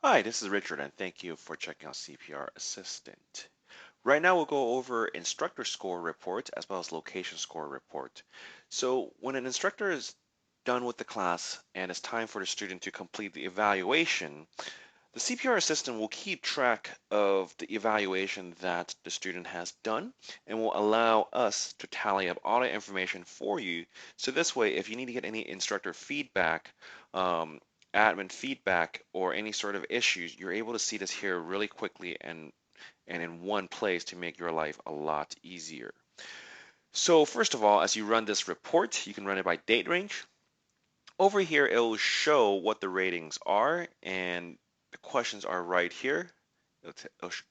Hi, this is Richard, and thank you for checking out CPR Assistant. Right now, we'll go over instructor score report as well as location score report. So, when an instructor is done with the class and it's time for the student to complete the evaluation, the CPR assistant will keep track of the evaluation that the student has done and will allow us to tally up all the information for you. So this way, if you need to get any instructor feedback, um, admin feedback, or any sort of issues, you're able to see this here really quickly and in one place to make your life a lot easier. So first of all, as you run this report, you can run it by date range. Over here, it will show what the ratings are, and the questions are right here.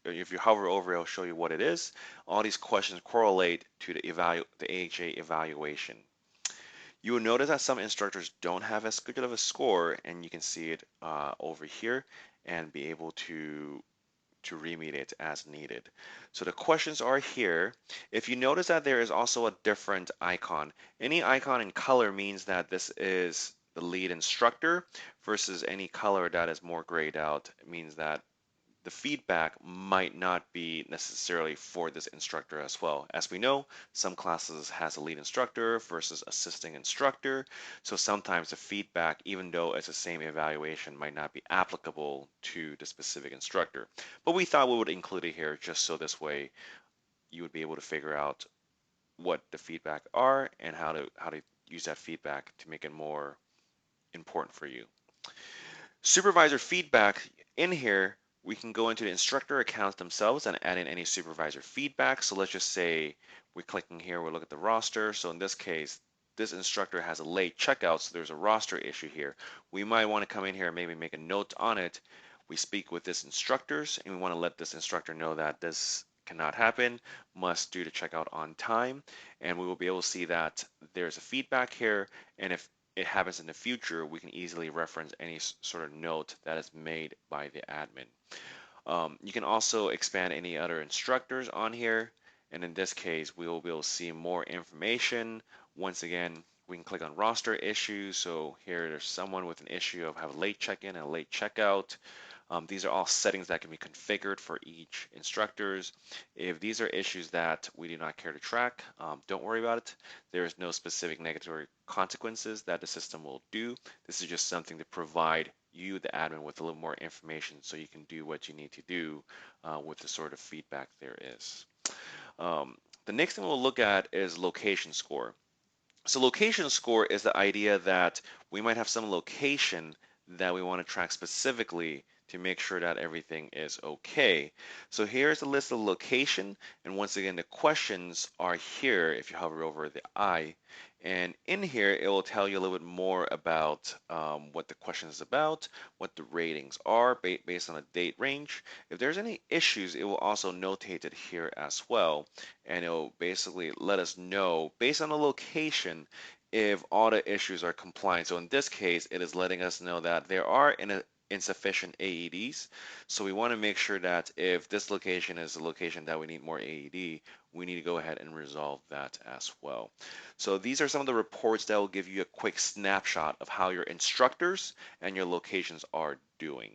If you hover over, it'll show you what it is. All these questions correlate to the AHA evaluation. You will notice that some instructors don't have as good of a score, and you can see it over here and be able to remediate as needed. So the questions are here. If you notice that there is also a different icon, any icon in color means that this is the lead instructor versus any color that is more grayed out means that the feedback might not be necessarily for this instructor as well. As we know, some classes has a lead instructor versus assisting instructor. So sometimes the feedback, even though it's the same evaluation, might not be applicable to the specific instructor. But we thought we would include it here just so this way you would be able to figure out what the feedback are and how to use that feedback to make it more important for you. Supervisor feedback in here, we can go into the instructor accounts themselves and add in any supervisor feedback. So let's just say we're clicking here, we'll look at the roster. So in this case, this instructor has a late checkout, so there's a roster issue here. We might want to come in here and maybe make a note on it. We speak with this instructors and we want to let this instructor know that this cannot happen, must do the checkout on time, and we will be able to see that there's a feedback here, and if it happens in the future, we can easily reference any sort of note that is made by the admin. You can also expand any other instructors on here, and in this case, we will be able to see more information. Once again, we can click on roster issues. So here there's someone with an issue of have a late check-in and a late checkout. These are all settings that can be configured for each instructors. If these are issues that we do not care to track, don't worry about it. There is no specific negative consequences that the system will do. This is just something to provide you, the admin, with a little more information so you can do what you need to do with the sort of feedback there is. The next thing we'll look at is location score. So location score is the idea that we might have some location that we want to track specifically to make sure that everything is okay. So here's a list of location, and once again, the questions are here if you hover over the I. And in here, it will tell you a little bit more about what the question is about, what the ratings are based on a date range. If there's any issues, it will also notate it here as well, and it will basically let us know based on the location if all the issues are compliant. So in this case, it is letting us know that there are insufficient AEDs. So we want to make sure that if this location is a location that we need more AED, we need to go ahead and resolve that as well. So these are some of the reports that will give you a quick snapshot of how your instructors and your locations are doing.